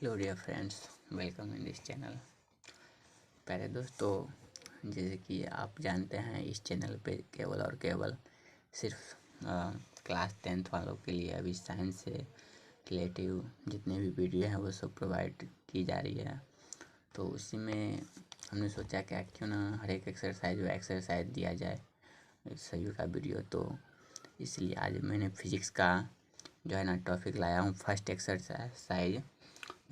Hello dear friends, welcome in this channel. प्यारे दोस्तों, जैसे कि आप जानते हैं इस चैनल पे केवल और केवल सिर्फ क्लास 10th वालों के लिए अभी साइंस से रिलेटिव जितने भी वीडियो हैं वो सब प्रोवाइड की जा रही है। तो उसी में हमने सोचा क्या क्यों ना हर एक एक्सरसाइज दिया जाए सभी का वीडियो। तो इसलिए आज मैंने फिजिक्स का जो है ना टॉपिक लाया हूँ, फर्स्ट एक्सरसाइज,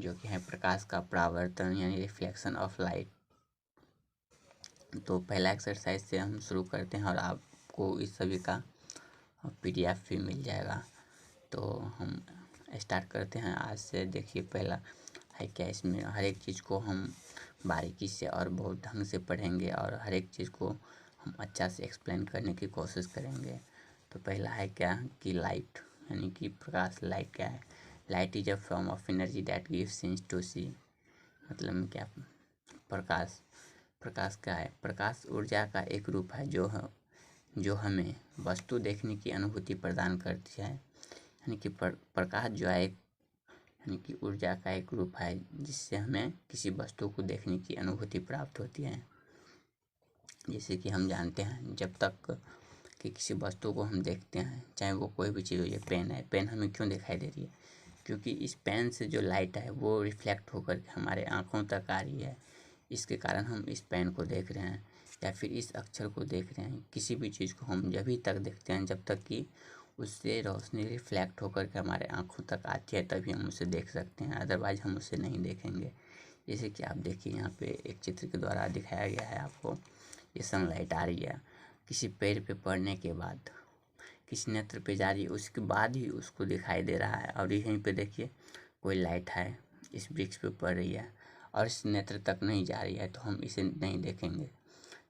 जो कि है प्रकाश का परावर्तन यानी रिफ्लेक्शन ऑफ लाइट। तो पहला एक्सरसाइज से हम शुरू करते हैं और आपको इस सभी का PDF भी मिल जाएगा। तो हम स्टार्ट करते हैं आज से। देखिए, पहला है क्या, इसमें हर एक चीज़ को हम बारीकी से और बहुत ढंग से पढ़ेंगे और हर एक चीज़ को हम अच्छा से एक्सप्लेन करने की कोशिश करेंगे। तो पहला है क्या कि लाइट यानी कि प्रकाश। लाइट क्या है? Light is a form of energy that gives sense to see. मतलब क्या? प्रकाश क्या है? प्रकाश ऊर्जा का एक रूप है जो हमें वस्तु देखने की अनुभूति प्रदान करती है। यानी कि प्रकाश जो है यानी कि ऊर्जा का एक रूप है जिससे हमें किसी वस्तु को देखने की अनुभूति प्राप्त होती है। जैसे कि हम जानते हैं, जब तक कि किसी वस्तु को हम देखते हैं, चाहे वो कोई भी चीज़ हो, ये पेन है, पेन हमें क्यों दिखाई दे रही है? क्योंकि इस पेन से जो लाइट है वो रिफ्लेक्ट होकर के हमारे आँखों तक आ रही है। इसके कारण हम इस पेन को देख रहे हैं या फिर इस अक्षर को देख रहे हैं। किसी भी चीज़ को हम जभी तक देखते हैं जब तक कि उससे रोशनी रिफ्लेक्ट होकर के हमारे आँखों तक आती है, तभी हम उसे देख सकते हैं, अदरवाइज हम उसे नहीं देखेंगे। जैसे कि आप देखिए, यहाँ पे एक चित्र के द्वारा दिखाया गया है आपको। ये सनलाइट आ रही है किसी पेड़ पे पड़ने के बाद, किसी नेत्र पे जा रही है, उसके बाद ही उसको दिखाई दे रहा है। और यहीं पे देखिए कोई लाइट है, इस वृक्ष पे पड़ रही है और इस नेत्र तक नहीं जा रही है, तो हम इसे नहीं देखेंगे।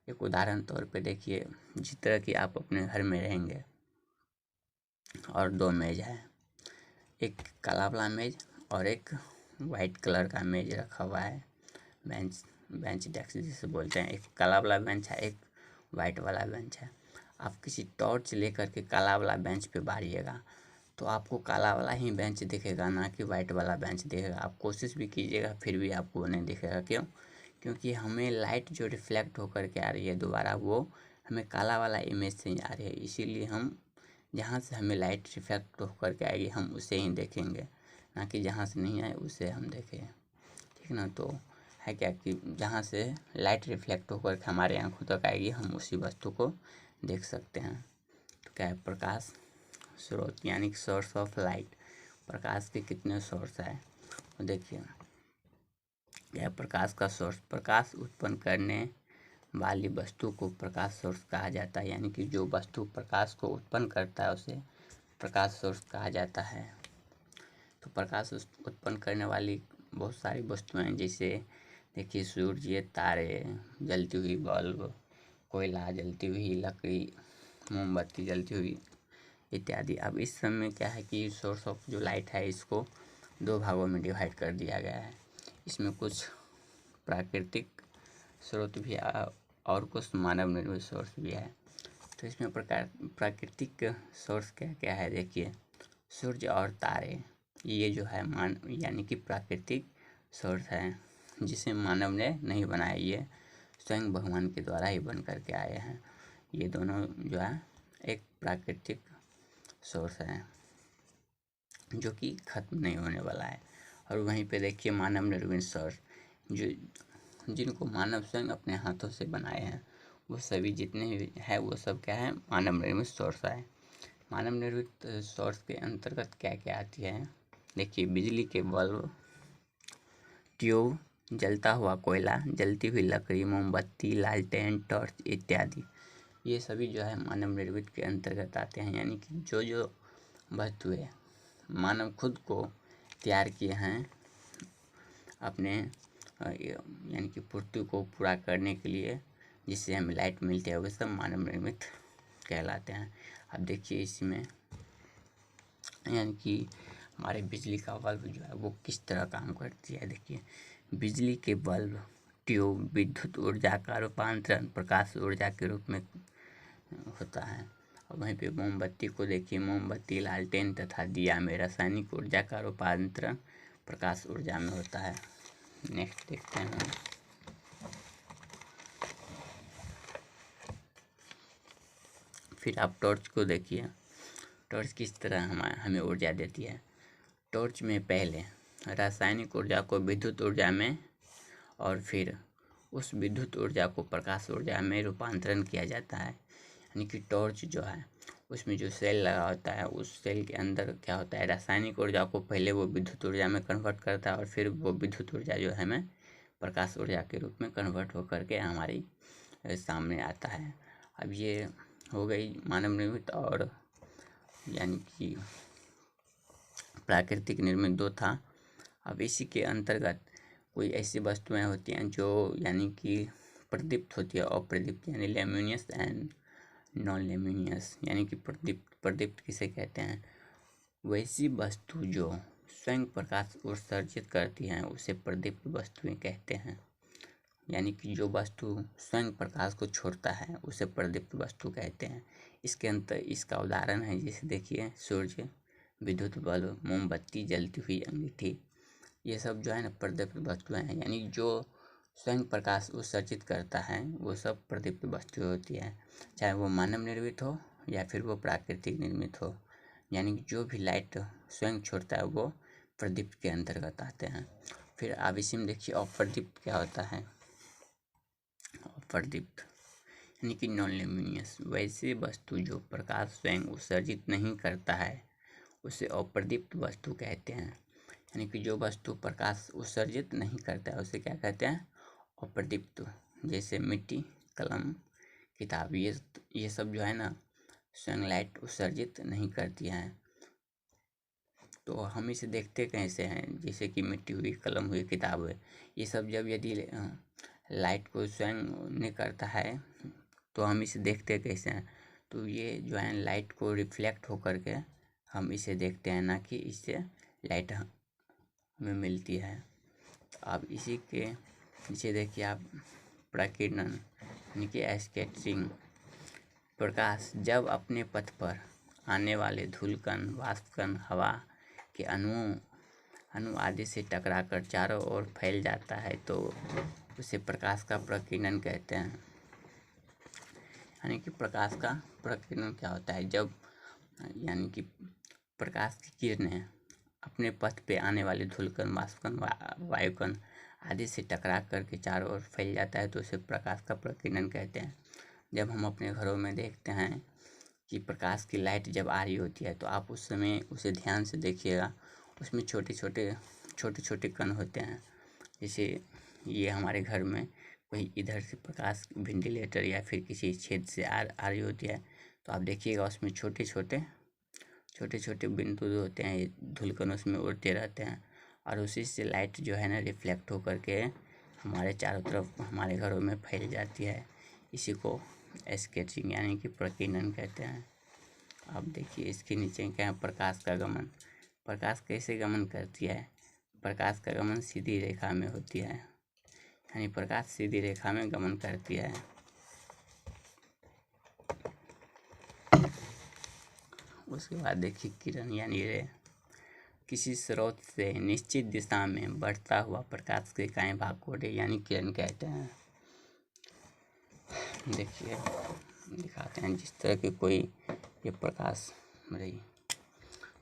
एक उदाहरण तौर पे देखिए, जिस तरह की आप अपने घर में रहेंगे और दो मेज है, एक काला वाला मेज और एक वाइट कलर का मेज रखा हुआ है। बेंच डेस्क जिसे बोलते हैं। एक काला वाला बेंच है, एक वाइट वाला बेंच है। आप किसी टॉर्च लेकर के काला वाला बेंच पे बारिएगा तो आपको काला वाला ही बेंच दिखेगा, ना कि वाइट वाला बेंच दिखेगा। आप कोशिश भी कीजिएगा फिर भी आपको नहीं दिखेगा। क्यों? क्योंकि हमें लाइट जो रिफ्लेक्ट होकर के आ रही है दोबारा, वो हमें काला वाला इमेज से ही आ रही है। इसीलिए हम जहाँ से हमें लाइट रिफ्लेक्ट होकर के आएगी हम उसे ही देखेंगे, ना कि जहाँ से नहीं आए उसे हम देखें। ठीक ना? तो है क्या कि जहाँ से लाइट रिफ्लेक्ट होकर के हमारे आँखों तक आएगी हम उसी वस्तु को देख सकते हैं। तो क्या है? प्रकाश स्रोत यानी सोर्स ऑफ लाइट। प्रकाश के कितने सोर्स है? तो देखिए, क्या है प्रकाश का सोर्स? प्रकाश उत्पन्न करने वाली वस्तु को प्रकाश सोर्स कहा जाता है। यानी कि जो वस्तु प्रकाश को उत्पन्न करता है उसे प्रकाश सोर्स कहा जाता है। तो प्रकाश उत्पन्न करने वाली बहुत सारी वस्तुएं हैं, जैसे देखिए सूर्य, तारे, जलती हुई बल्ब, कोयला, जलती हुई लकड़ी, मोमबत्ती जलती हुई इत्यादि। अब इस समय क्या है कि सोर्स ऑफ जो लाइट है इसको दो भागों में डिवाइड कर दिया गया है। इसमें कुछ प्राकृतिक स्रोत भी है और कुछ मानव निर्मित सोर्स भी है। तो इसमें प्राकृतिक सोर्स क्या क्या है? देखिए, सूर्य और तारे, ये जो है यानी कि प्राकृतिक सोर्स है जिसे मानव ने नहीं बनाया, ये स्वयं भगवान के द्वारा ही बन करके आए हैं। ये दोनों जो है एक प्राकृतिक सोर्स है जो कि खत्म नहीं होने वाला है। और वहीं पे देखिए मानव निर्मित सोर्स, जो जिनको मानव स्वयं अपने हाथों से बनाए हैं, वो सभी जितने भी है वो सब क्या है? मानव निर्मित सोर्स है। मानव निर्मित सोर्स के अंतर्गत क्या क्या आती है? देखिए, बिजली के बल्ब, ट्यूब, जलता हुआ कोयला, जलती हुई लकड़ी, मोमबत्ती, लालटेन, टॉर्च इत्यादि। ये सभी जो है मानव निर्मित के अंतर्गत आते हैं। यानी कि जो वस्तुएं मानव खुद को तैयार किए हैं अपने यानी कि पूर्ति को पूरा करने के लिए, जिससे हमें लाइट मिलती है, वो सब मानव निर्मित कहलाते हैं। अब देखिए इसमें यानी कि हमारे बिजली का बल्ब जो है वो किस तरह काम करती है। देखिए, बिजली के बल्ब ट्यूब विद्युत ऊर्जा का रूपांतरण प्रकाश ऊर्जा के रूप में होता है। और वहीं पे मोमबत्ती को देखिए, मोमबत्ती, लालटेन तथा दिया में रासायनिक ऊर्जा का रूपांतरण प्रकाश ऊर्जा में होता है। नेक्स्ट देखते हैं हम। फिर आप टॉर्च को देखिए, टॉर्च किस तरह हमें ऊर्जा देती है। टॉर्च में पहले रासायनिक ऊर्जा को विद्युत ऊर्जा में और फिर उस विद्युत ऊर्जा को प्रकाश ऊर्जा में रूपांतरण किया जाता है। यानी कि टॉर्च जो है उसमें जो सेल लगा होता है, उस सेल के अंदर क्या होता है, रासायनिक ऊर्जा को पहले वो विद्युत ऊर्जा में कन्वर्ट करता है और फिर वो विद्युत ऊर्जा जो है हमें प्रकाश ऊर्जा के रूप में कन्वर्ट होकर के हमारी सामने आता है। अब ये हो गई मानव निर्मित और यानी कि प्राकृतिक निर्मित दो था। अब इसी के अंतर्गत कोई ऐसी वस्तुएं होती हैं जो यानी कि प्रदीप्त होती है, अप्रदीप्त, यानी लेमिनियस एंड नॉन लेमिनियस। यानी कि प्रदीप्त किसे कहते हैं, वैसी वस्तु जो स्वयं प्रकाश उत्सर्जित करती हैं उसे प्रदीप्त वस्तुएं कहते हैं। यानी कि जो वस्तु स्वयं प्रकाश को छोड़ता है उसे प्रदीप्त वस्तु कहते हैं। इसके अंतर इसका उदाहरण है, जैसे देखिए सूर्य, विद्युत बल्ब, मोमबत्ती, जलती हुई अंगीठी, ये सब जो है ना प्रदीप्त वस्तुएं हैं। यानी जो स्वयं प्रकाश उत्सर्जित करता है वो सब प्रदीप्त वस्तुएं होती है, चाहे वो मानव निर्मित हो या फिर वो प्राकृतिक निर्मित हो। यानी कि जो भी लाइट स्वयं छोड़ता है वो प्रदीप्त के अंतर्गत आते हैं। फिर आप इसी में देखिए अप्रदीप्त क्या होता है। अप्रदीप्त यानी कि नॉन लेमिनियस, वैसी वस्तु जो प्रकाश स्वयं उत्सर्जित नहीं करता है उसे अप्रदीप्त वस्तु कहते हैं। यानी कि जो वस्तु प्रकाश उत्सर्जित नहीं करता है उसे क्या कहते हैं, अप्रदीप्त। जैसे मिट्टी, कलम, किताब, ये सब जो है ना स्वयं लाइट उत्सर्जित नहीं करती हैं। तो हम इसे देखते कैसे हैं, जैसे कि मिट्टी हुई, कलम हुई, किताब हुई, ये सब जब यदि लाइट को स्वयं नहीं करता है तो हम इसे देखते कैसे हैं, तो ये जो है लाइट को रिफ्लेक्ट होकर के हम इसे देखते हैं, ना कि इससे लाइट हमें मिलती है। तो आप इसी के नीचे देखिए आप प्रकीर्णन यानी कि स्कैटरिंग, प्रकाश जब अपने पथ पर आने वाले धूलकण, वाष्पकण, हवा के अणु आदि से टकराकर चारों ओर फैल जाता है तो उसे प्रकाश का प्रकीर्णन कहते हैं। यानी कि प्रकाश का प्रकीर्णन क्या होता है, जब यानी कि प्रकाश की किरणें अपने पथ पे आने वाले धूलकण, वाष्पकण, वायुकण आदि से टकरा करके चारों ओर फैल जाता है तो उसे प्रकाश का प्रकीर्णन कहते हैं। जब हम अपने घरों में देखते हैं कि प्रकाश की लाइट जब आ रही होती है तो आप उस समय उसे ध्यान से देखिएगा, उसमें छोटे छोटे कण होते हैं। जैसे ये हमारे घर में कोई इधर से प्रकाश वेंटिलेटर या फिर किसी छेद से आ रही होती है तो आप देखिएगा उसमें छोटे छोटे बिंदु जो होते हैं, ये धूलकण उसमें उड़ते रहते हैं और उसी से लाइट जो है ना रिफ्लेक्ट होकर के हमारे चारों तरफ हमारे घरों में फैल जाती है। इसी को स्कैटरिंग यानी कि प्रकीर्णन कहते हैं। अब देखिए इसके नीचे क्या है, प्रकाश का गमन। प्रकाश कैसे गमन करती है, प्रकाश का गमन सीधी रेखा में होती है, यानी प्रकाश सीधी रेखा में गमन करती है। उसके बाद देखिए किरण यानी रे, किसी स्रोत से निश्चित दिशा में बढ़ता हुआ प्रकाश के इकाई भाग को रे यानी किरण कहते हैं। देखिए दिखाते हैं, जिस तरह की कोई ये प्रकाश रही,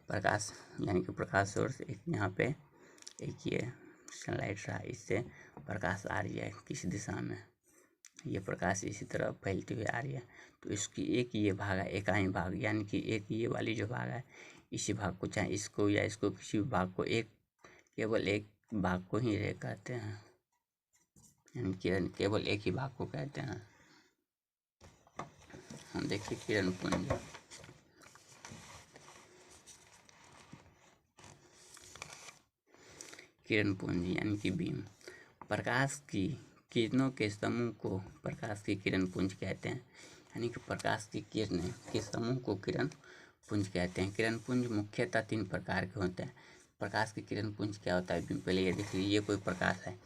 प्रकाश यानी कि प्रकाश सोर्स एक यहाँ पे एक ये सनलाइट रहा, इससे प्रकाश आ रही है किसी दिशा में, ये प्रकाश इसी तरह फैलती हुई आ रही है तो इसकी एक ये भाग है इकाई भाग, यानी कि एक ये वाली जो भाग है इसी भाग को, चाहे इसको या इसको किसी भी भाग को केवल एक भाग को ही रे कहते हैं, यानी किरण केवल एक ही भाग को कहते हैं। हम देखिए किरण पुंज, किरण पुंज यानी कि बीम, प्रकाश की किरणों के समूह को प्रकाश की किरण पुंज कहते हैं। यानी कि प्रकाश की किरणें के समूह को किरण पुंज कहते हैं। किरण पुंज मुख्यतः 3 प्रकार के होते हैं। प्रकाश की किरण पुंज क्या होता है, पहले ये देख लीजिए, ये कोई प्रकाश है,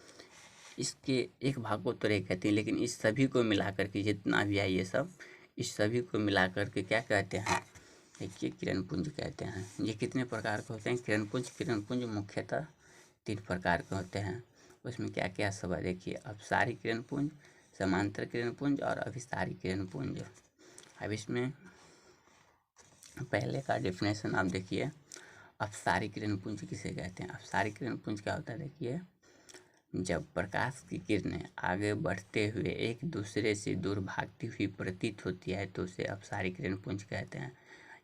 इसके एक भाग को तो रे कहते हैं, लेकिन इस सभी को मिलाकर के जितना भी है ये सब, इस सभी को मिलाकर के क्या कहते हैं, ये किरण पुंज कहते हैं। ये कितने प्रकार के होते हैं किरण पुंज, किरण पुंज मुख्यतः 3 प्रकार के होते हैं। उसमें क्या क्या सब है देखिए, अपसारी किरण पुंज, समांतर किरण पुंज और अभिसारी किरण पुंज। अब इसमें पहले का डेफिनेशन आप देखिए, अपसारी किरण पुंज किसे कहते हैं। अपसारी किरण पुंज क्या होता है देखिए, जब प्रकाश की किरणें आगे बढ़ते हुए एक दूसरे से दूर भागती हुई प्रतीत होती है तो उसे अपसारी किरण पुंज कहते हैं।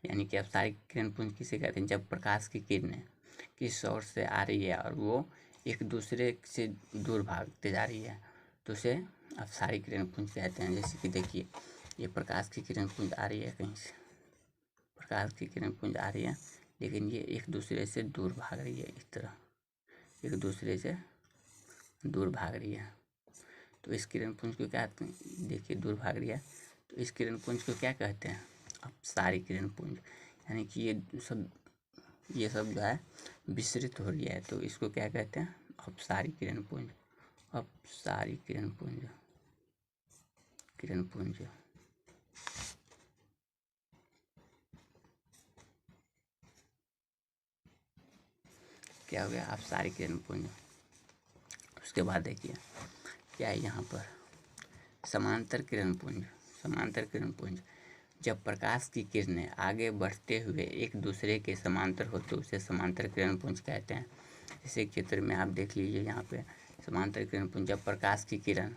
यानी कि अपसारी किरण पुंज किसे कहते हैं, जब प्रकाश की किरणें किस सोर्स से आ रही है और वो एक दूसरे से दूर भागते जा रही है तो उसे अपसारी किरण पुंज कहते हैं। जैसे कि देखिए, ये प्रकाश की किरण पुंज आ रही है, कहीं से प्रकाश की किरण पुंज आ रही है, लेकिन ये एक दूसरे से दूर भाग रही है, इस तरह एक दूसरे से दूर भाग रही है। तो इस किरण पुंज को क्या कहते हैं, देखिए दूर भाग रही है, तो इस किरण पुंज को क्या कहते हैं, अपसारी किरण पुंज। यानी कि ये सब जो है विसरित हो रही है, तो इसको क्या कहते हैं, अपसारी किरण पुंज। अपसारी किरण पुंज, किरण पुंज। क्या हो गया, अपसारी किरण पुंज। उसके बाद देखिए क्या है यहाँ पर, समांतर किरण पुंज। समांतर किरण पुंज, जब प्रकाश की किरणें आगे बढ़ते हुए एक दूसरे के समांतर हो तो उसे समांतर किरण पुंज कहते हैं। इसे चित्र में आप देख लीजिए, यहाँ पे समांतर किरण पुंज, जब प्रकाश की किरण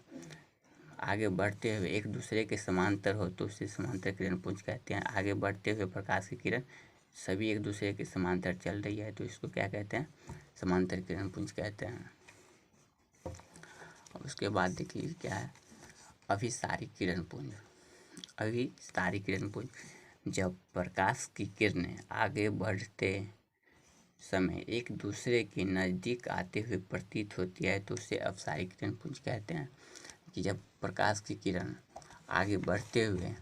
आगे बढ़ते हुए एक दूसरे के समांतर हो तो उसे समांतर किरण पुंज कहते हैं। आगे बढ़ते हुए प्रकाश की किरण सभी एक दूसरे के समांतर चल रही है तो इसको क्या कहते हैं, समांतर किरण पुंज कहते हैं। और उसके बाद देखिए क्या है, अभिसारी किरण पुंज। अभिसारी किरण पुंज, जब प्रकाश की किरणें आगे बढ़ते समय एक दूसरे के नज़दीक आते हुए प्रतीत होती है तो उसे अपसारी किरण पुंज कहते हैं। कि जब प्रकाश की किरण आगे बढ़ते हुए,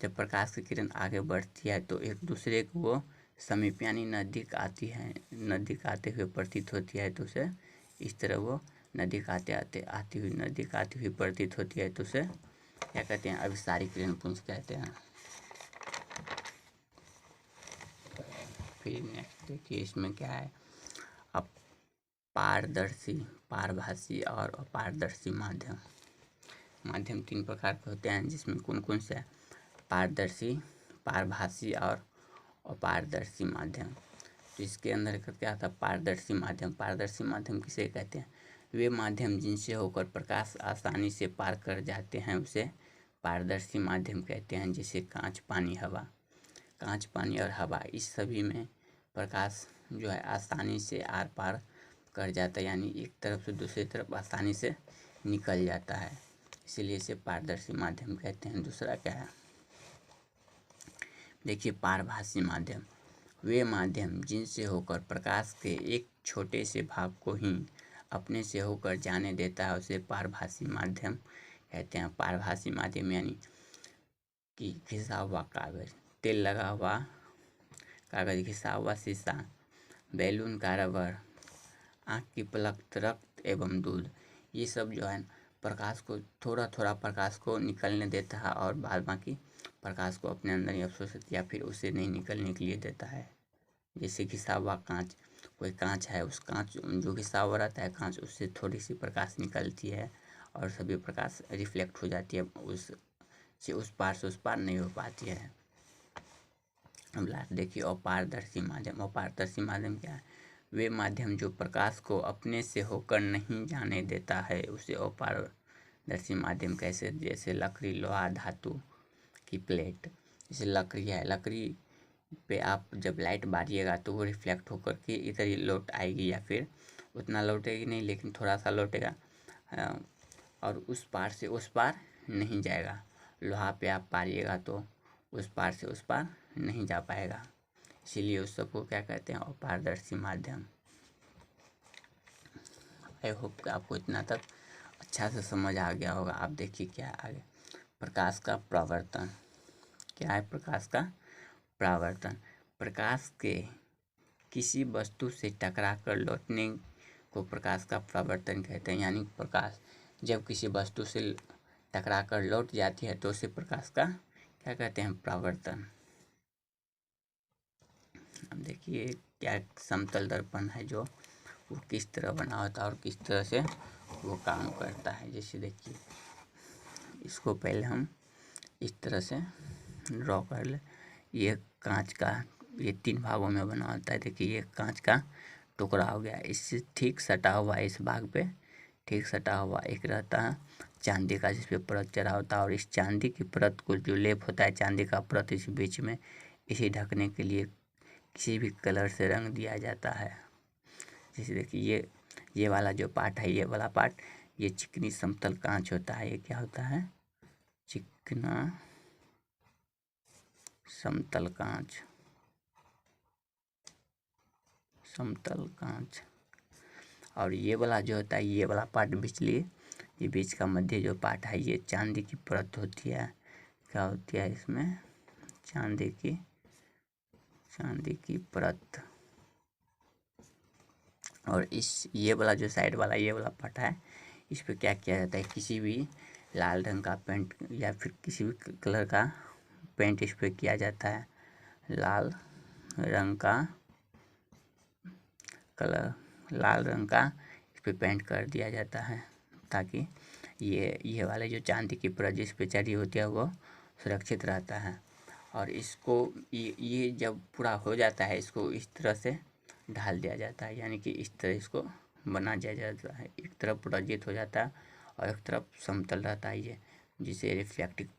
जब प्रकाश की किरण आगे बढ़ती है तो एक दूसरे को वो समीप यानी नज़दीक आती है, नज़दीक आते हुए प्रतीत होती है तो उसे इस तरह वो नज़दीक नज़दीक आती हुई प्रतीत होती है तो उसे क्या कहते हैं, अभिसारी किरण पुंज कहते हैं। फिर नेक्स्ट देखिए इसमें क्या है, अब पारदर्शी, पारभासी और अपारदर्शी माध्यम। माध्यम 3 प्रकार के होते हैं, जिसमें कौन कौन से, पारदर्शी, पारभासी और अपारदर्शी माध्यम। तो इसके अंदर क्या था, पारदर्शी माध्यम। पारदर्शी माध्यम किसे कहते हैं, वे माध्यम जिनसे होकर प्रकाश आसानी से पार कर जाते हैं उसे पारदर्शी माध्यम कहते हैं। जैसे कांच, पानी, हवा। कांच, पानी और हवा, इस सभी में प्रकाश जो है आसानी से आर पार कर जाता है, यानी एक तरफ से दूसरी तरफ आसानी से निकल जाता है, इसीलिए इसे पारदर्शी माध्यम कहते हैं। दूसरा क्या है देखिए, पारभासी माध्यम। वे माध्यम जिनसे होकर प्रकाश के एक छोटे से भाग को ही अपने से होकर जाने देता है उसे पारभासी माध्यम कहते हैं। पारभासी माध्यम यानी कि घिसा हुआ कागज, तेल लगा हुआ कागज, घिसा हुआ शीशा, बैलून का रबर, आँख की पलक, रक्त एवं दूध, ये सब जो है प्रकाश को थोड़ा थोड़ा प्रकाश को निकलने देता है और बाद बाकी प्रकाश को अपने अंदर ही अवशोषित या फिर उसे नहीं निकलने के लिए देता है। जैसे घिसा हुआ कांच, कोई कांच है, उस कांच जो घिसा हुआ रहता है कांच, उससे थोड़ी सी प्रकाश निकलती है और सभी प्रकाश रिफ्लेक्ट हो जाती है, उससे उस पार से उस पार नहीं हो पाती है। अब लास्ट देखिए, अपारदर्शी माध्यम। अपारदर्शी माध्यम क्या है, वे माध्यम जो प्रकाश को अपने से होकर नहीं जाने देता है उसे अपारदर्शी माध्यम कैसे, जैसे लकड़ी, लोहा, धातु की प्लेट। जैसे लकड़ी है, लकड़ी पे आप जब लाइट मारिएगा तो वो रिफ्लेक्ट होकर के इधर ही लौट आएगी, या फिर उतना लौटेगी नहीं लेकिन थोड़ा सा लौटेगा और उस पार से उस पार नहीं जाएगा। लोहा पे आप पारिएगा तो उस पार से उस पार नहीं जा पाएगा, इसीलिए उस सबको क्या कहते हैं, अपारदर्शी माध्यम। आई होप कि आपको इतना तक अच्छा से समझ आ गया होगा। आप देखिए क्या है आगे, प्रकाश का परावर्तन। क्या है प्रकाश का परावर्तन, प्रकाश के किसी वस्तु से टकरा कर लौटने को प्रकाश का परावर्तन कहते हैं। यानी प्रकाश जब किसी वस्तु से टकरा कर लौट जाती है तो उसे प्रकाश का क्या कहते हैं, परावर्तन। अब देखिए क्या समतल दर्पण है जो वो किस तरह बना होता है और किस तरह से वो काम करता है। जैसे देखिए, इसको पहले हम इस तरह से ड्रॉ कर ले। ये कांच का, ये 3 भागों में बना होता है। देखिए, ये कांच का टुकड़ा हो गया, इससे ठीक सटा हुआ इस भाग पे ठीक सटा हुआ एक रहता है चांदी का, जिस पे परत चढ़ा होता है। और इस चांदी की परत को जो लेप होता है चांदी का परत इस बीच में, इसे ढकने के लिए किसी भी कलर से रंग दिया जाता है। जैसे देखिए, ये वाला जो पार्ट है, ये वाला पार्ट, ये चिकनी समतल कांच होता है। ये क्या होता है? चिकना समतल कांच, समतल कांच। और ये वाला जो होता है, ये वाला पार्ट बिचली, ये बीच का मध्य जो पार्ट है, ये चांदी की परत होती है। क्या होती है इसमें? चांदी की परत। और इस ये वाला जो साइड वाला ये वाला पार्ट है, इस पे क्या किया जाता है? किसी भी लाल रंग का पेंट या फिर किसी भी कलर का पेंट इस पे किया जाता है। लाल रंग का कलर, लाल रंग का इस पे पेंट कर दिया जाता है, ताकि ये वाले जो चांदी की परत जिस पे चढ़ी होती है वो सुरक्षित रहता है। और इसको ये जब पूरा हो जाता है, इसको इस तरह से ढाल दिया जाता है, यानी कि इस तरह इसको बना दिया जाता है। एक तरफ पुराजित हो जाता है और एक तरफ समतल रहता है, ये जिसे रिफ्लेक्टिव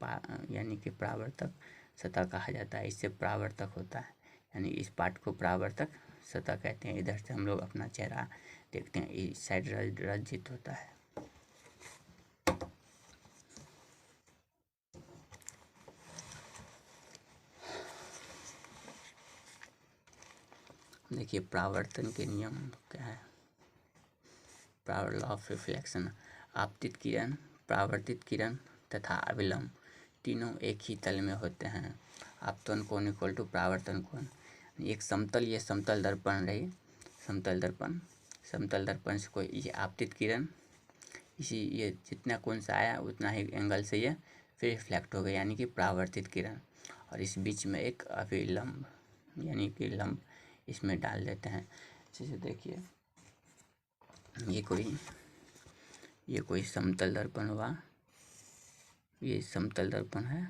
यानी कि परावर्तक सतह कहा जाता है। इससे परावर्तक होता है, यानी इस पार्ट को परावर्तक सतह कहते हैं। इधर से हम लोग अपना चेहरा देखते हैं, इस साइड रंजित होता है। देखिए, परावर्तन के नियम क्या है? Law of reflection. आपतित किरण, परावर्तित किरण तथा अभिलंब तीनों एक ही तल में होते हैं। आपतन कोण इक्वल टू परावर्तन कोण। एक समतल, ये समतल दर्पण रही, समतल दर्पण से कोई ये आपतित किरण इसी ये जितना कोण से आया उतना ही एंगल से ये फिर रिफ्लेक्ट हो गया, यानी कि परावर्तित किरण। और इस बीच में एक अभिलंब यानी कि लंब इसमें डाल देते हैं। जैसे देखिए, ये कोई समतल दर्पण हुआ, ये समतल दर्पण है।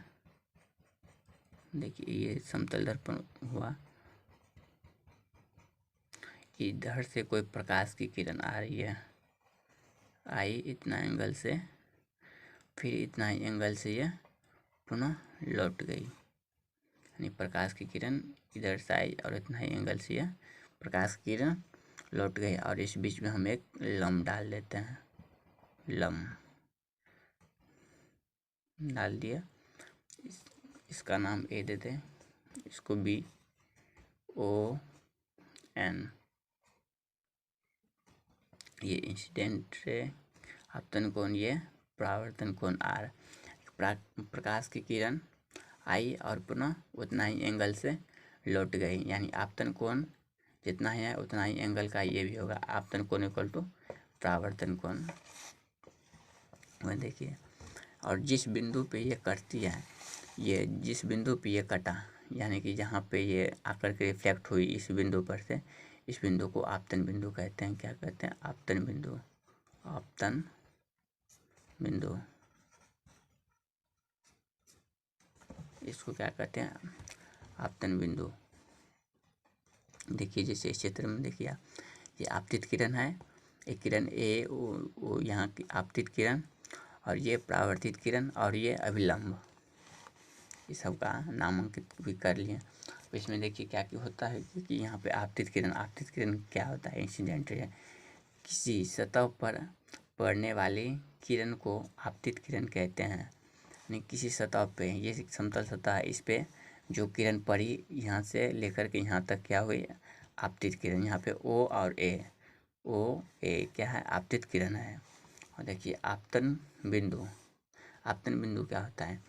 देखिए, ये समतल दर्पण हुआ, इधर से कोई प्रकाश की किरण आ रही है, आई इतना एंगल से, फिर इतना ही एंगल से ये पुनः लौट गई, यानी प्रकाश की किरण इधर से आई और इतना ही एंगल से यह प्रकाश की किरण लौट गई। और इस बीच में हम एक लंब डाल देते हैं, लंब डाल दिया। इसका नाम ए दे दें, इसको BON। ये इंसिडेंट रे, आपतन कोण, ये परावर्तन कोण R। प्रकाश की किरण आई और पुनः उतना ही एंगल से लौट गई, यानी आपतन कोण जितना ही है उतना ही एंगल का ये भी होगा। आपतन कोण इक्वल टू परावर्तन कोण। वह देखिए, और जिस बिंदु पे ये कटती है, ये जिस बिंदु पे ये कटा, यानी कि जहाँ पे ये आकर के रिफ्लेक्ट हुई इस बिंदु पर से, इस बिंदु को आपतन बिंदु कहते हैं। क्या कहते हैं? आपतन बिंदु। आपतन बिंदु, इसको क्या कहते हैं? आपतन बिंदु। देखिए, जैसे इस चित्र में देखिए, ये आपतित किरण है, एक किरण ए, वो यहाँ की आपतित किरण, और ये परावर्तित किरण, और ये अभिलंब, इस सब का नामांकित भी कर लिए। तो इसमें देखिए क्या क्या होता है कि यहाँ पे आपतित किरण क्या होता है? इंसिडेंट रे, किसी सतह पर पड़ने वाली किरण को आपतित किरण कहते हैं। यानी किसी सतह पे, ये समतल सतह है, इस पे जो किरण पड़ी यहाँ से लेकर के यहाँ तक क्या हुई? आपतित किरण। यहाँ पे O और A क्या है? आपतित किरण है। और देखिए, आपतन बिंदु क्या होता है?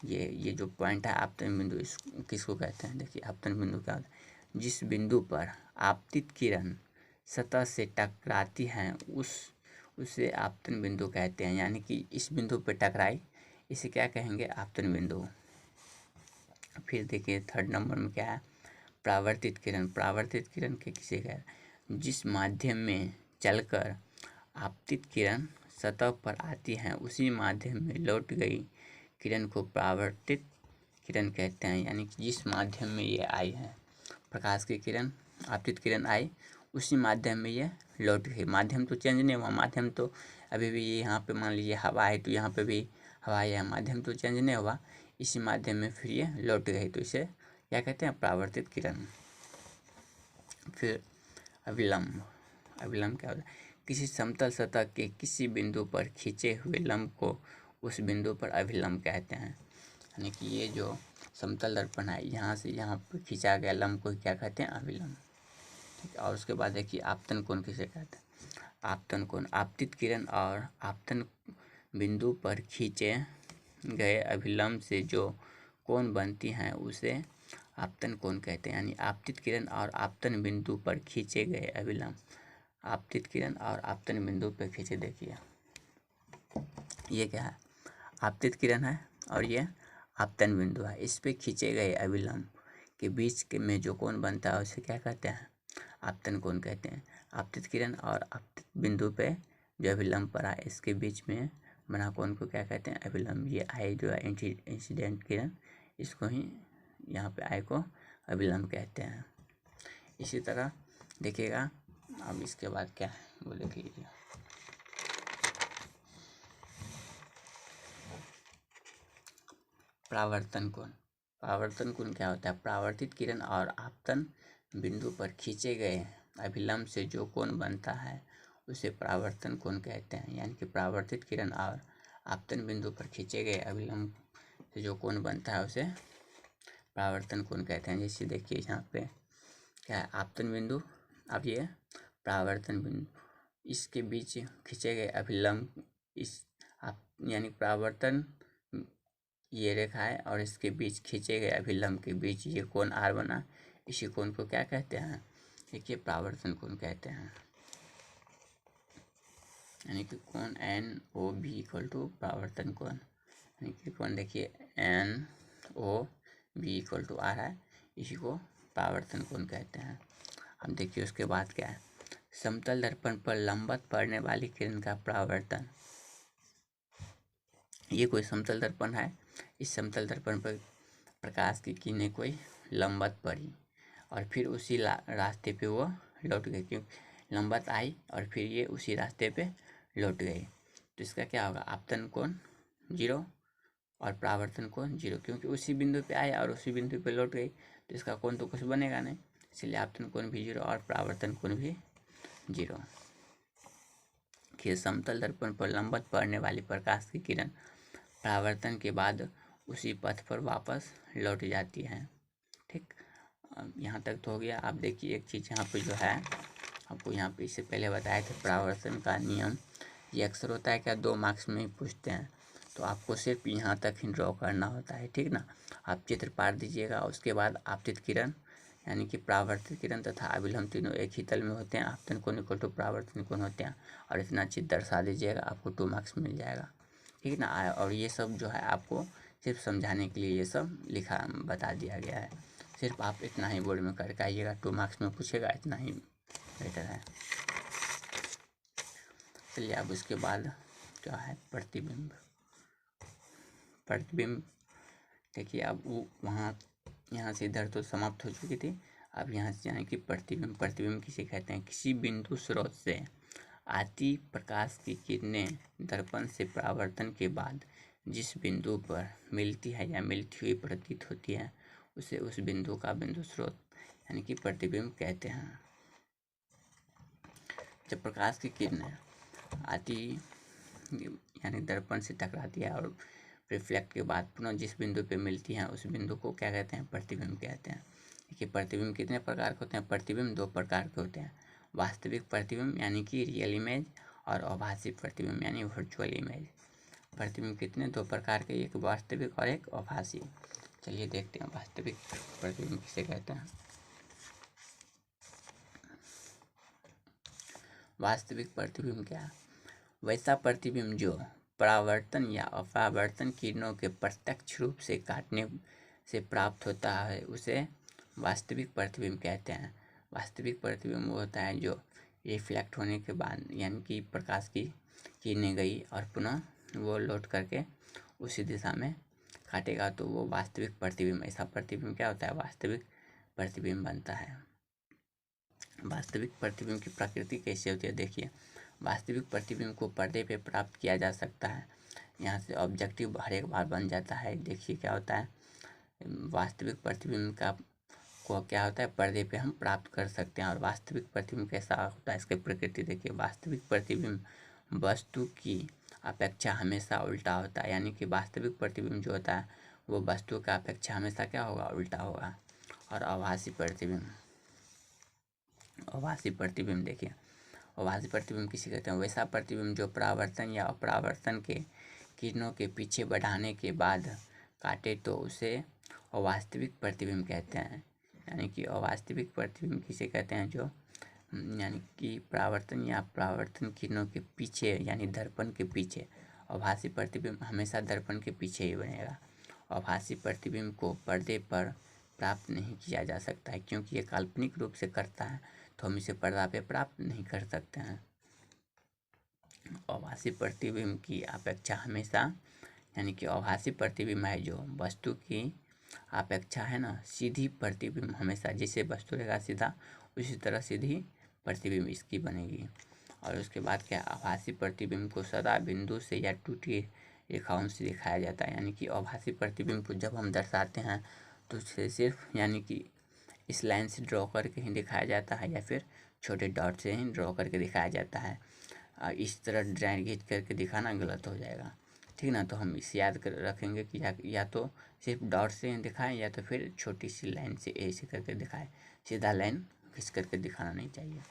ये जो पॉइंट है आपतन बिंदु, इस किसको कहते हैं? देखिए, आपतन बिंदु क्या होता है? जिस बिंदु पर आपतित किरण सतह से टकराती है उसे आपतन बिंदु कहते हैं। यानी कि इस बिंदु पर टकराई, इसे क्या कहेंगे? आपतन बिंदु। फिर देखिए, 3rd नंबर में क्या है? परावर्तित किरण के किसे कहते हैं? जिस माध्यम में चलकर आपतित किरण सतह पर आती है उसी माध्यम में लौट गई किरण को परावर्तित किरण कहते हैं। यानी कि जिस माध्यम में ये आई है, प्रकाश की किरण, आपतित किरण आई, उसी माध्यम में ये लौट गई। माध्यम तो चेंज नहीं हुआ, माध्यम तो अभी भी ये यहाँ पे मान लीजिए हवा है तो यहाँ पे भी हवा है, माध्यम तो चेंज नहीं हुआ, इसी माध्यम में फिर ये लौट गई, तो इसे क्या कहते हैं? परावर्तित किरण। फिर अभिलंब। अभिलंब क्या होता है? किसी समतल सतह के किसी बिंदु पर खींचे हुए लंब को उस बिंदु पर अभिलंब कहते हैं। यानी कि ये जो समतल दर्पण है, यहाँ से यहाँ पर खींचा गया लंब को क्या कहते हैं? अभिलंब। ठीक है। और उसके बाद देखिए आपतन कोण किसे कहते हैं? आपतन कोण, आपतित किरण और आपतन बिंदु पर खींचे गए अभिलंब से जो कोण बनती हैं उसे आपतन कोण कहते हैं। यानी आपतित किरण और आपतन बिंदु पर खींचे गए अभिलंब, आपतित किरण और आपतन बिंदु पर खींचे, देखिए ये क्या है? आपतित किरण है और ये आपतन बिंदु है, इस पे खींचे गए अभिलंब के बीच के में जो कोण बनता है उसे क्या कहते हैं? आपतन कोण कहते हैं। आपतित किरण और आपतित बिंदु पे जो अभिलंब पड़ा है इसके बीच में बना कोण को क्या कहते हैं? अभिलंब। ये आई जो है इंसिडेंट किरण, इसको ही यहाँ पे आई को अभिलंब कहते हैं। इसी तरह देखिएगा, अब इसके बाद क्या है वो देख लीजिए। परावर्तन कोण। परावर्तन कोण क्या होता है? परावर्तित किरण और आपतन बिंदु पर खींचे गए अभिलंब से जो कोण बनता है उसे परावर्तन कोण कहते हैं। यानी कि परावर्तित किरण और आपतन बिंदु पर खींचे गए अभिलंब से जो कोण बनता है उसे परावर्तन कोण कहते हैं। जैसे देखिए यहाँ पे क्या है? आपतन बिंदु, अब ये परावर्तन बिंदु, इसके बीच खींचे गए अभिलंब, इस आप यानी परावर्तन ये रेखा है और इसके बीच खींचे गए अभिलंब के बीच ये कोण आर बना, इसी कोण को क्या कहते हैं? देखिए परावर्तन कोण कहते हैं। यानी कि कोण N O B equal to परावर्तन कोण। यानी कि कोण देखिए N O B equal to R है, इसी को परावर्तन कोण कहते हैं। अब देखिए उसके बाद क्या है? समतल दर्पण पर लंबवत पड़ने वाली किरण का परावर्तन। ये कोई समतल दर्पण है, इस समतल दर्पण पर प्रकाश की किरणें कोई लंबवत पड़ी और फिर उसी रास्ते पे वो लौट गई, क्योंकि लंबवत आई और फिर ये उसी रास्ते पे लौट गई, तो इसका क्या होगा? आपतन कोण 0 और परावर्तन कोण 0, क्योंकि उसी बिंदु पे आया और उसी बिंदु पे लौट गई, तो इसका कोण तो कुछ बनेगा नहीं, इसलिए आपतन कोण भी 0 और परावर्तन कोण भी 0। कि समतल दर्पण पर लंबवत पड़ने वाली प्रकाश की किरण परावर्तन के बाद उसी पथ पर वापस लौट जाती है। ठीक, यहाँ तक तो हो गया। आप देखिए एक चीज़ यहाँ पे जो है, आपको यहाँ पे इससे पहले बताया था परावर्तन का नियम, ये अक्सर होता है क्या 2 मार्क्स में ही पूछते हैं, तो आपको सिर्फ यहाँ तक ही ड्रॉ करना होता है। ठीक ना, आप चित्र पार दीजिएगा, उसके बाद आपतित किरण यानी कि परावर्तित किरण तथा अभिलंब तीनों एक ही तल में होते हैं, आपतन कोण इक्वल टू परावर्तन कोण होते हैं, और इतना चित्र दर्शा दीजिएगा, आपको 2 मार्क्स मिल जाएगा। ठीक ना, और ये सब जो है आपको सिर्फ समझाने के लिए ये सब लिखा बता दिया गया है, सिर्फ आप इतना ही बोर्ड में करके आइएगा, 2 मार्क्स में पूछेगा, इतना ही बेटर है। चलिए अब उसके बाद क्या है? प्रतिबिंब। प्रतिबिंब देखिए, अब वो वहाँ यहाँ से इधर तो समाप्त हो चुकी थी, अब यहाँ से यानी कि प्रतिबिंब। प्रतिबिंब किसे कहते हैं? किसी बिंदु स्रोत से आती प्रकाश की किरणें दर्पण से परावर्तन के बाद जिस बिंदु पर मिलती है या मिलती हुई प्रतीत होती है उसे उस बिंदु का बिंदु स्रोत यानी कि प्रतिबिंब कहते हैं। जब प्रकाश की किरणें आती यानी दर्पण से टकराती है और रिफ्लेक्ट के बाद पुनः जिस बिंदु पे मिलती हैं उस बिंदु को क्या कहते हैं? प्रतिबिंब कहते हैं। देखिए प्रतिबिंब कितने प्रकार के होते हैं? प्रतिबिंब 2 प्रकार के होते हैं, वास्तविक प्रतिबिंब यानी कि रियल इमेज और आभासी प्रतिबिंब यानी वर्चुअल इमेज। प्रतिबिंब कितने? 2 प्रकार के, एक वास्तविक और एक आभासी। चलिए देखते हैं वास्तविक प्रतिबिंब किसे कहते हैं। वास्तविक प्रतिबिंब क्या है? वैसा प्रतिबिंब जो परावर्तन या अपरावर्तन किरणों के प्रत्यक्ष रूप से काटने से प्राप्त होता है उसे वास्तविक प्रतिबिंब कहते हैं। वास्तविक प्रतिबिंब वो होता है जो रिफ्लेक्ट होने के बाद यानी कि प्रकाश की किरणें गई और पुनः वो लौट करके उसी दिशा में काटेगा तो वो वास्तविक प्रतिबिंब, ऐसा प्रतिबिंब क्या होता है, वास्तविक प्रतिबिंब बनता है। वास्तविक प्रतिबिंब की प्रकृति कैसे होती है, देखिए वास्तविक प्रतिबिंब को पर्दे पे प्राप्त किया जा सकता है। यहाँ से ऑब्जेक्टिव हर एक बार बन जाता है। देखिए क्या होता है, वास्तविक प्रतिबिंब को क्या होता है, पर्दे पे हम प्राप्त कर सकते हैं। और वास्तविक प्रतिबिंब कैसा होता है, इसकी प्रकृति देखिए। वास्तविक प्रतिबिंब वस्तु की अपेक्षा हमेशा उल्टा होता है, यानी कि वास्तविक प्रतिबिंब जो होता है वो वस्तु का अपेक्षा हमेशा क्या होगा, उल्टा होगा। और आभासी प्रतिबिंब, आभासी प्रतिबिंब देखिए, आभासी प्रतिबिंब किसे कहते हैं, वैसा प्रतिबिंब जो परावर्तन या अपरावर्तन के किरणों के पीछे बढ़ाने के बाद काटे तो उसे अवास्तविक प्रतिबिंब कहते हैं। यानी कि अवास्तविक प्रतिबिंब किसे कहते हैं, जो यानी कि परावर्तन या परावर्तन किरणों के पीछे यानी दर्पण के पीछे। आभासी प्रतिबिंब हमेशा दर्पण के पीछे ही बनेगा। आभासी प्रतिबिंब को पर्दे पर प्राप्त नहीं किया जा सकता है, क्योंकि ये काल्पनिक रूप से करता है तो हम इसे पर्दा पे प्राप्त नहीं कर सकते हैं। आभासी प्रतिबिंब की अपेक्षा हमेशा, यानी कि आभासी प्रतिबिंब है जो वस्तु की अपेक्षा है ना, सीधी प्रतिबिंब हमेशा, जैसे वस्तु रहेगा सीधा उसी तरह सीधी प्रतिबिंब इसकी बनेगी। और उसके बाद क्या, आभासी प्रतिबिंब को सदा बिंदु से या टूटी रेखाओं से दिखाया जाता है। यानी कि आभासी प्रतिबिंब को जब हम दर्शाते हैं तो उसे सिर्फ यानी कि इस लाइन से ड्रॉ करके ही दिखाया जाता है, या फिर छोटे डॉट से ही ड्रॉ करके दिखाया जाता है। इस तरह ड्राइंग खींच करके दिखाना गलत हो जाएगा, ठीक ना। तो हम इसे याद कर रखेंगे कि या तो सिर्फ डॉट से दिखाएं या तो फिर छोटी सी लाइन से ऐसे करके दिखाएं, सीधा लाइन खींच करके दिखाना नहीं चाहिए।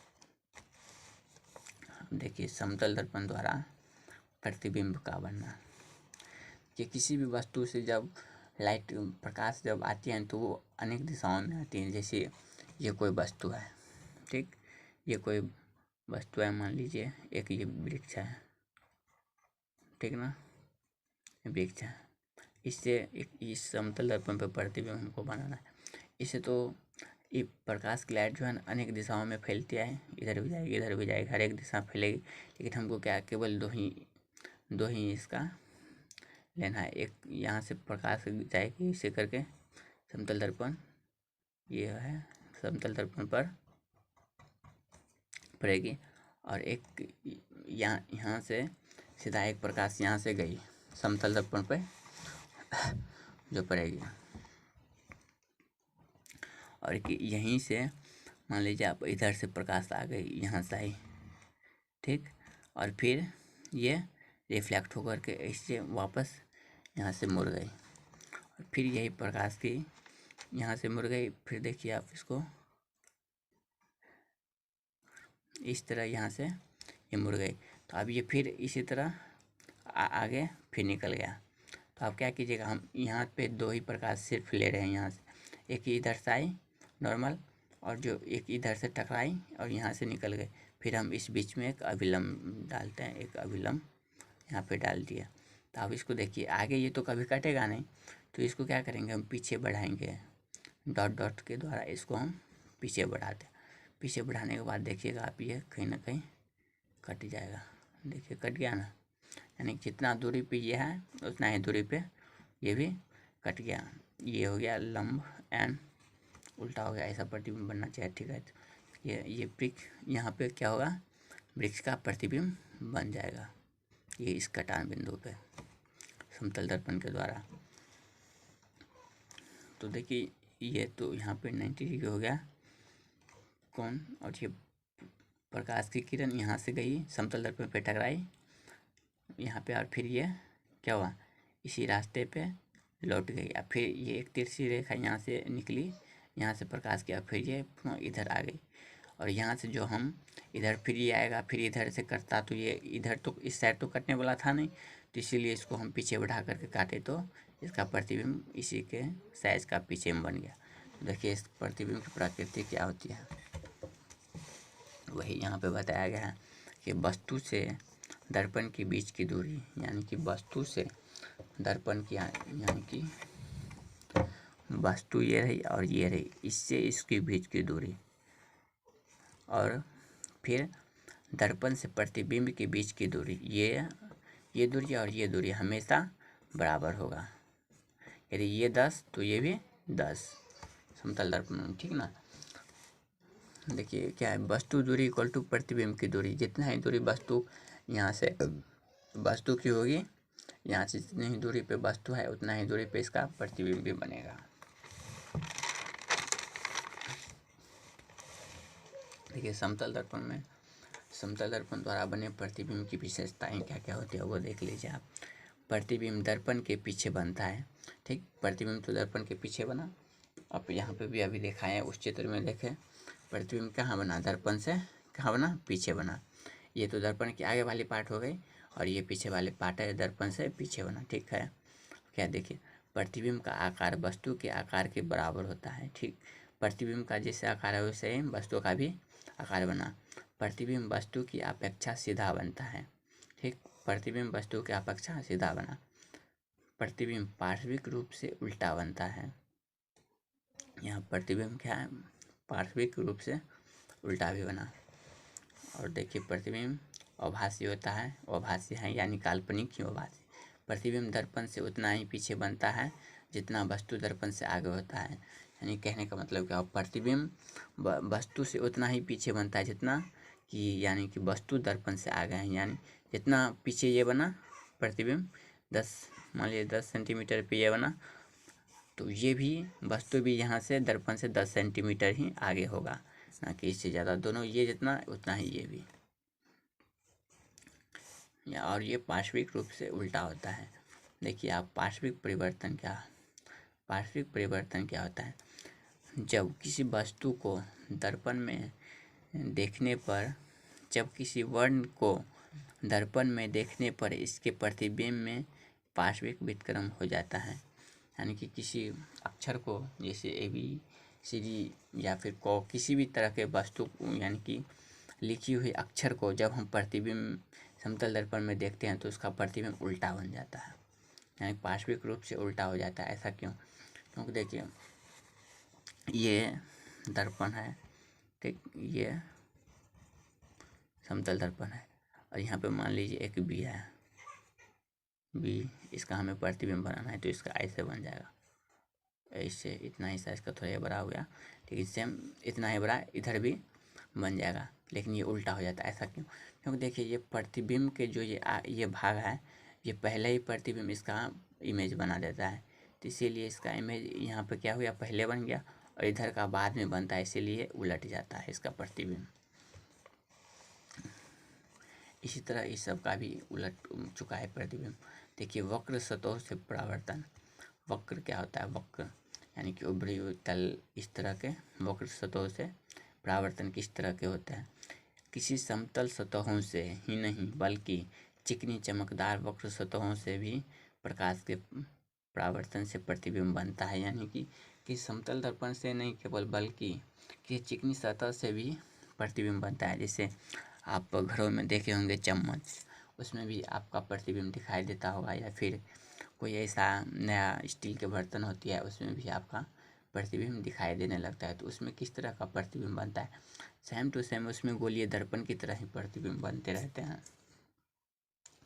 देखिए समतल दर्पण द्वारा प्रतिबिंब का बनना, कि किसी भी वस्तु से जब लाइट प्रकाश जब आती है तो वो अनेक दिशाओं में आती है। जैसे ये कोई वस्तु है, ठीक, ये कोई वस्तु है, मान लीजिए एक ये वृक्ष है, ठीक ना, वृक्ष है। इससे एक इस समतल दर्पण पर प्रतिबिंब हमको बनाना है। इसे तो ये प्रकाश की लाइट जो है ना अनेक दिशाओं में फैलती है, इधर भी जाएगी इधर भी जाएगी, हर एक दिशा फैलेगी, लेकिन हमको क्या केवल दो ही इसका लेना है। एक यहाँ से प्रकाश जाएगी इसे करके समतल दर्पण, ये है समतल दर्पण पर पड़ेगी, और एक यहाँ से सीधा एक प्रकाश यहाँ से गई समतल दर्पण पे जो पड़ेगी, और कि यहीं से मान लीजिए आप इधर से प्रकाश आ गई, यहाँ से आई, ठीक, और फिर ये रिफ्लेक्ट होकर के इससे वापस यहाँ से मुड़ गई, और फिर यही प्रकाश की यहाँ से मुड़ गई। फिर देखिए आप इसको इस तरह यहाँ से ये मुड़ गई, तो अब ये फिर इसी तरह आगे फिर निकल गया। तो आप क्या कीजिएगा, हम यहाँ पे दो ही प्रकाश सिर्फ ले रहे हैं यहाँ से, एक ही इधर से आई नॉर्मल, और जो एक इधर से टकराई और यहाँ से निकल गए। फिर हम इस बीच में एक अभिलंब डालते हैं, एक अभिलंब यहाँ पे डाल दिया। तो अब इसको देखिए, आगे ये तो कभी कटेगा नहीं, तो इसको क्या करेंगे, हम पीछे बढ़ाएंगे, डॉट डॉट के द्वारा इसको हम पीछे बढ़ाते हैं। पीछे बढ़ाने के बाद देखिएगा आप, ये कहीं ना कहीं कट जाएगा। देखिए कट गया ना, यानी जितना दूरी पे ये है उतना ही दूरी पे ये भी कट गया। ये हो गया लंब एंड उल्टा हो गया, ऐसा प्रतिबिंब बनना चाहिए, ठीक है। ये वृक्ष यहाँ पे क्या होगा, वृक्ष का प्रतिबिंब बन जाएगा, ये इस कटान बिंदु पे समतल दर्पण के द्वारा। तो देखिए ये तो यहाँ पे 90 डिग्री हो गया कौन, और ये प्रकाश की किरण यहाँ से गई समतल दर्पण पे टकराई यहाँ पे, और फिर ये क्या हुआ, इसी रास्ते पे लौट गई। अब फिर ये एक तिरछी रेखा यहाँ से निकली, यहाँ से प्रकाश किया, फिर ये इधर आ गई, और यहाँ से जो हम इधर फिर ये आएगा, फिर इधर से कटता तो ये इधर तो इस साइड तो कटने वाला था नहीं, तो इसीलिए इसको हम पीछे बढ़ा करके काटे तो इसका प्रतिबिंब इसी के साइज का पीछे में बन गया। तो देखिए इस प्रतिबिंब की प्रकृति क्या होती है, वही यहाँ पे बताया गया है कि वस्तु से दर्पण के बीच की दूरी, यानी कि वस्तु से दर्पण की, यानी कि वस्तु ये रही और ये रही, इससे इसके बीच की दूरी, और फिर दर्पण से प्रतिबिंब के बीच की दूरी, ये दूरी और ये दूरी हमेशा बराबर होगा। यदि ये 10 तो ये भी 10 समतल दर्पण में, ठीक ना। देखिए क्या है, वस्तु दूरी इक्वल टू प्रतिबिंब की दूरी। जितना ही दूरी वस्तु यहाँ से वस्तु की होगी, यहाँ से जितनी ही दूरी पे वस्तु है उतना ही दूरी पे इसका प्रतिबिंब भी बनेगा। देखिए समतल दर्पण द्वारा बने प्रतिबिंब की विशेषताएं क्या क्या होती है वो देख लीजिए आप। प्रतिबिंब दर्पण के पीछे बनता है, ठीक। प्रतिबिंब तो दर्पण के पीछे बना। अब यहाँ पे भी अभी देखा है, उस चित्र में देखें प्रतिबिंब कहाँ बना, दर्पण से कहाँ बना, पीछे बना। ये तो दर्पण की आगे वाली पार्ट हो गई और ये पीछे वाले पार्ट है, दर्पण से पीछे बना, ठीक है। क्या देखिए, प्रतिबिंब का आकार वस्तु के आकार के बराबर होता है, ठीक। प्रतिबिंब का जैसे आकार है वैसे वस्तु का भी आकार बना। प्रतिबिंब वस्तु की अपेक्षा सीधा बनता है, ठीक। प्रतिबिंब वस्तु की अपेक्षा सीधा बना। प्रतिबिंब पार्श्विक रूप से उल्टा बनता है। यहाँ प्रतिबिंब क्या है, पार्श्विक रूप से उल्टा भी बना। और देखिए प्रतिबिंब अभासी होता है, अभासी है यानी काल्पनिक ही अभासी। प्रतिबिंब दर्पण से उतना ही पीछे बनता है जितना वस्तु दर्पण से आगे होता है। यानी कहने का मतलब क्या हो, प्रतिबिंब वस्तु से उतना ही पीछे बनता है जितना कि, यानी कि वस्तु दर्पण से आगे है। यानी जितना पीछे ये बना प्रतिबिंब 10, मान लीजिए 10 सेंटीमीटर पे ये बना, तो ये भी वस्तु भी यहाँ से दर्पण से 10 सेंटीमीटर ही आगे होगा, ना कि इससे ज़्यादा। दोनों ये जितना उतना ही ये भी। और ये पार्श्विक रूप से उल्टा होता है। देखिए आप पार्श्विक परिवर्तन क्या होता है। जब किसी वस्तु को दर्पण में देखने पर, जब किसी वर्ण को दर्पण में देखने पर इसके प्रतिबिंब में पार्श्विक व्युत्क्रम हो जाता है। यानी कि किसी अक्षर को, जैसे ABCD या फिर को किसी भी तरह के वस्तु यानी कि लिखी हुई अक्षर को जब हम प्रतिबिंब समतल दर्पण में देखते हैं तो उसका प्रतिबिंब उल्टा बन जाता है, यानी पार्श्विक रूप से उल्टा हो जाता है। ऐसा क्यों? क्योंकि देखिए ये दर्पण है, ठीक, ये समतल दर्पण है और यहाँ पे मान लीजिए एक B है, B इसका हमें प्रतिबिंब बनाना है तो इसका ऐसे बन जाएगा, ऐसे। इतना ही साइज का थोड़ा ये बड़ा हो गया, लेकिन सेम इतना ही बड़ा इधर भी बन जाएगा, लेकिन ये उल्टा हो जाता है। ऐसा क्यों? क्योंकि देखिए ये प्रतिबिंब के जो ये भाग है, ये पहले ही प्रतिबिंब इसका इमेज बना देता है, तो इसीलिए इसका इमेज यहाँ पे क्या हो गया, पहले बन गया और इधर का बाद में बनता है, इसीलिए उलट जाता है इसका प्रतिबिंब। इसी तरह इस सब का भी उलट चुका है प्रतिबिंब। देखिए वक्र सतहों से परावर्तन। वक्र क्या होता है? वक्र यानी कि उभरी हुई तल, इस तरह के वक्र सतहों से परावर्तन किस तरह के होते हैं? किसी समतल सतहों से ही नहीं बल्कि चिकनी चमकदार वक्र सतहों से भी प्रकाश के परावर्तन से प्रतिबिंब बनता है। यानी कि समतल दर्पण से नहीं केवल बल्कि कि चिकनी सतह से भी प्रतिबिंब बनता है। जैसे आप घरों में देखे होंगे चम्मच, उसमें भी आपका प्रतिबिंब दिखाई देता होगा, या फिर कोई ऐसा नया स्टील के बर्तन होती है उसमें भी आपका प्रतिबिंब दिखाई देने लगता है। तो उसमें किस तरह का प्रतिबिंब बनता है? सेम टू सेम उसमें गोलीय दर्पण की तरह ही प्रतिबिंब बनते रहते हैं।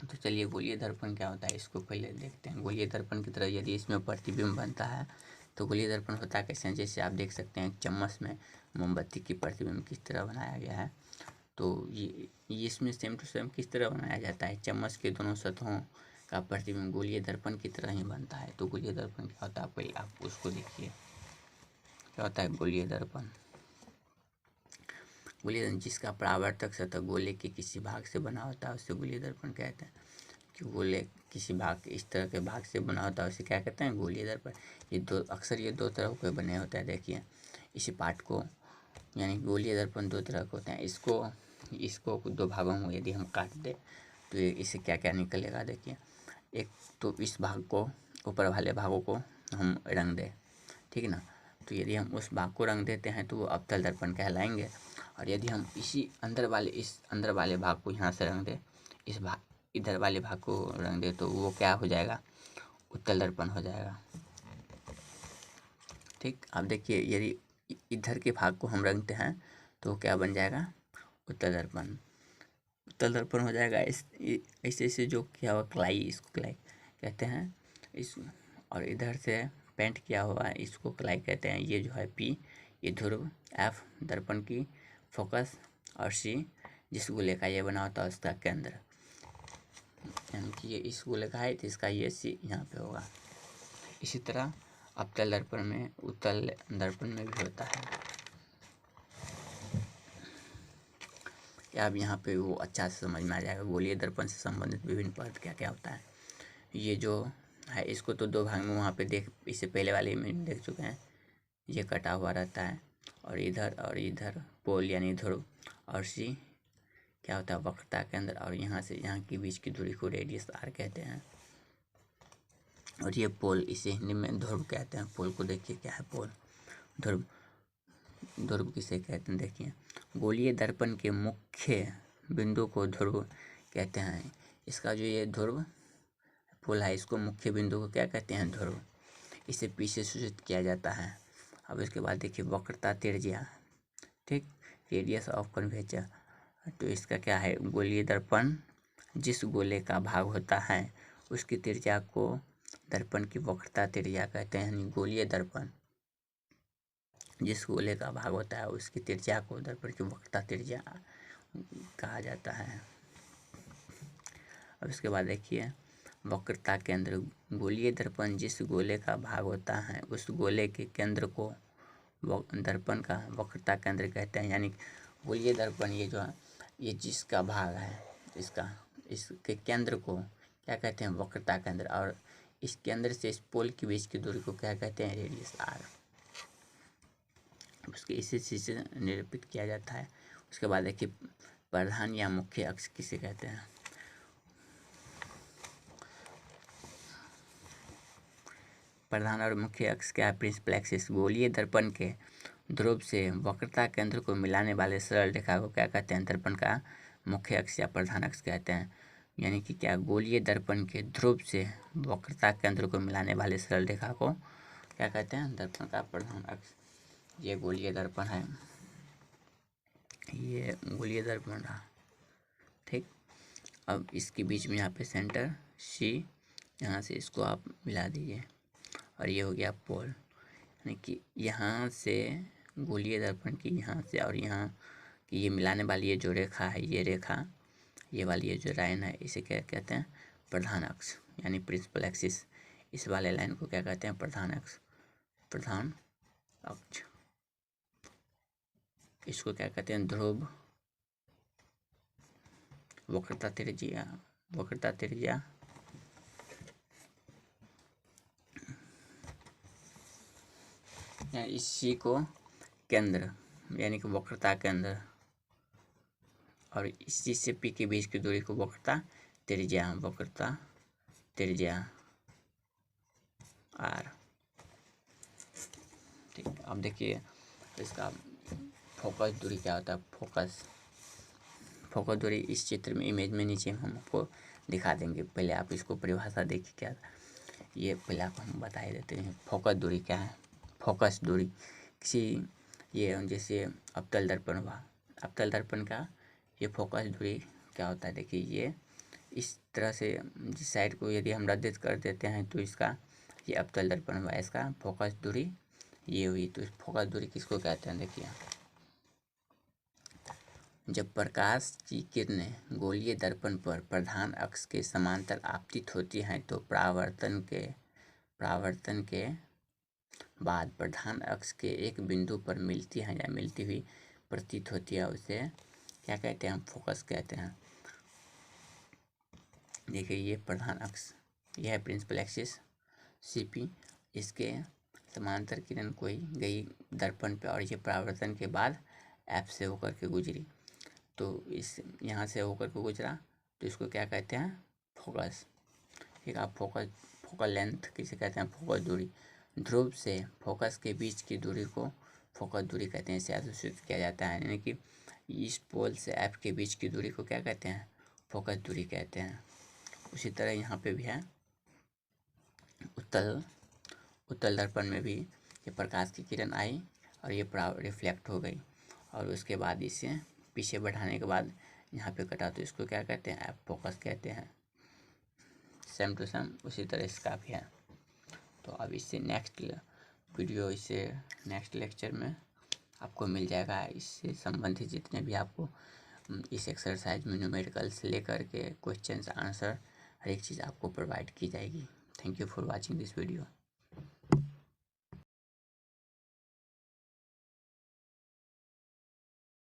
तो चलिए गोलीय दर्पण क्या होता है इसको पहले देखते हैं। गोलीय दर्पण की तरह यदि इसमें प्रतिबिंब बनता है तो गोलीय दर्पण होता कैसे हैं? जैसे आप देख सकते हैं चम्मच में मोमबत्ती की प्रतिबिंब किस तरह बनाया गया है, तो ये इसमें सेम टू सेम किस तरह बनाया जाता है? चम्मच के दोनों सतहों का प्रतिबिंब गोलीय दर्पण की तरह ही बनता है। तो गोलीय दर्पण क्या होता है पहले आप उसको देखिए। क्या होता है गोलीय दर्पण? गोलीय दर्पण जिसका परावर्तक सतह गोले के किसी भाग से बना होता है उसे गोलीय दर्पण कहते हैं। कि गोले किसी भाग, इस तरह के भाग से बना होता है उसे क्या कहते हैं? गोलीय दर्पण। ये दो तरह के बने होते हैं। देखिए इसी पार्ट को, यानी गोलीय दर्पण दो तरह के होते हैं। इसको दो भागों में यदि हम काट दें तो ये इससे क्या क्या निकलेगा? देखिए एक तो इस भाग को, ऊपर वाले भागों को हम रंग दें, ठीक है ना। तो यदि हम उस भाग को रंग देते हैं तो वो अवतल दर्पण कहलाएंगे। और यदि हम इस अंदर वाले भाग को यहाँ से रंग दें, इधर वाले भाग को रंग दे, तो वो क्या हो जाएगा? उत्तल दर्पण हो जाएगा, ठीक। अब देखिए यदि इधर के भाग को हम रंगते हैं तो क्या बन जाएगा, उत्तल दर्पण। उत्तल दर्पण हो जाएगा। ऐसे ऐसे जो किया हुआ क्लाई, इसको क्लाई कहते हैं। इस और इधर से पेंट किया हुआ है, इसको क्लाई कहते हैं। ये जो है पी, ये ध्रुव। एफ दर्पण की फोकस। और सी जिस गोले का ये बना होता है उसका केंद्र, यानी कि ये इस गोले का है तो इसका ये सी यहाँ पे होगा। इसी तरह अवतल दर्पण में, उत्तल दर्पण में भी होता है। अब यहाँ पे वो अच्छा से समझ में आ जाएगा। गोलीय दर्पण से संबंधित विभिन्न पदार्थ क्या क्या होता है। ये जो है इसको तो दो भाग में वहाँ पे इससे पहले वाले में देख चुके हैं। ये कटा हुआ रहता है और इधर पोल यानी ध्रुव। और सी क्या होता है, वक्रता के अंदर। और यहाँ से यहाँ की बीच की दूरी को रेडियस आर कहते हैं। और ये पोल, इसे हिंदी में ध्रुव कहते हैं। पोल को देखिए क्या है, पोल ध्रुव। ध्रुव किसे कहते हैं, देखिए गोलीय दर्पण के मुख्य बिंदु को ध्रुव कहते हैं। इसका जो ये ध्रुव पोल है, इसको मुख्य बिंदु को क्या कहते हैं, ध्रुव। इसे पीछे सूचित किया जाता है। अब इसके बाद देखिए वक्रता त्रिज्या, ठीक, रेडियस ऑफ कर्वेचर। तो इसका क्या है, गोलीय दर्पण जिस गोले का भाग होता है उसकी त्रिज्या को दर्पण की वक्रता त्रिज्या कहते हैं। यानी गोलीय दर्पण जिस गोले का भाग होता है उसकी त्रिज्या को दर्पण की वक्रता त्रिज्या कहा जाता है। अब इसके बाद देखिए वक्रता केंद्र। गोलीय दर्पण जिस गोले का भाग होता है उस गोले के केंद्र को दर्पण का वक्रता केंद्र कहते हैं। यानी गोलीय दर्पण ये जो है, ये जिसका भाग है इसके केंद्र को क्या कहते हैं, वक्रता केंद्र। और इस केंद्र से इस पोल के बीच की दूरी को क्या कहते हैं, रेडियस आर। उसके इसी चीज से निरूपित किया जाता है। उसके बाद देखिए प्रधान या मुख्य अक्ष किसे कहते हैं। प्रधान और मुख्य अक्ष क्या है, प्रिंसिपल एक्सिस। गोलीय दर्पण के ध्रुव से वक्रता केंद्र को मिलाने वाले सरल रेखा को क्या कहते हैं, दर्पण का मुख्य अक्ष या प्रधान अक्ष कहते हैं। यानी कि क्या, गोलीय दर्पण के ध्रुव से वक्रता केंद्र को मिलाने वाले सरल रेखा को क्या कहते हैं, दर्पण का प्रधान अक्ष। ये गोलीय दर्पण है, ये गोलीय दर्पण रहा, ठीक। अब इसके बीच में यहाँ पे सेंटर सी, यहाँ से इसको आप मिला दीजिए और ये हो गया पोल। यानी कि यहाँ से गोलीय दर्पण की यहाँ से और यहाँ की ये मिलाने वाली ये जो रेखा है, ये रेखा, ये वाली ये जो लाइन है, इसे क्या कहते हैं, प्रधान अक्ष यानी प्रिंसिपल एक्सिस। इस वाले लाइन को क्या कहते हैं, प्रधान अक्ष, प्रधान अक्ष। इसको क्या कहते हैं, ध्रुव, वक्रता त्रिज्या, वक्रता त्रिज्या, इसी को केंद्र यानी कि वक्रता केंद्र। और इसी से पी के बीच की दूरी को वक्रता त्रिज्या, वक्रता त्रिज्या आर, ठीक। अब देखिए इसका फोकस दूरी क्या होता है, फोकस दूरी इस चित्र में, इमेज में नीचे हम आपको दिखा देंगे। पहले आप इसको परिभाषा देखिए क्या, ये पहले आपको हम बता ही देते हैं। फोकस दूरी क्या है, फोकस दूरी किसी, ये जैसे अवतल दर्पण हुआ, अवतल दर्पण का ये फोकस दूरी क्या होता है, देखिए ये इस तरह से जिस साइड को यदि हम रद्द कर देते हैं तो इसका ये अवतल दर्पण हुआ, इसका फोकस दूरी ये हुई। तो इस फोकस दूरी किसको कहते हैं, देखिए जब प्रकाश की किरणें गोलीय दर्पण पर प्रधान अक्ष के समांतर आपतित होती हैं तो परावर्तन के बाद प्रधान अक्ष के एक बिंदु पर मिलती हैं या मिलती हुई प्रतीत होती है, उसे क्या कहते हैं, हम फोकस कहते हैं। देखिए ये प्रधान अक्ष, यह है प्रिंसिपल एक्सिस सीपी, इसके समांतर किरण कोई गई दर्पण पे और ये परावर्तन के बाद एफ से होकर के गुजरी, तो इस यहाँ से होकर के गुजरा तो इसको क्या कहते हैं, फोकस, ठीक। आप फोकल लेंथ किसे कहते हैं, फोकस दूरी। ध्रुव से फोकस के बीच की दूरी को फोकस दूरी कहते हैं। इसे अधिसूचित किया जाता है, यानी कि इस पोल से एफ के बीच की दूरी को क्या कहते हैं, फोकस दूरी कहते हैं। उसी तरह यहाँ पे भी है, उत्तल दर्पण में भी ये प्रकाश की किरण आई और ये रिफ्लेक्ट हो गई और उसके बाद इसे पीछे बढ़ाने के बाद यहाँ पे कटा, तो इसको क्या कहते हैं, ऐप फोकस कहते हैं। सेम टू सेम उसी तरह इसका भी है। तो अब इससे नेक्स्ट वीडियो, इससे नेक्स्ट लेक्चर में आपको मिल जाएगा। इससे संबंधित जितने भी आपको इस एक्सरसाइज में न्यूमेरिकल से लेकर के क्वेश्चंस आंसर हर एक चीज़ आपको प्रोवाइड की जाएगी। Thank you for watching this video.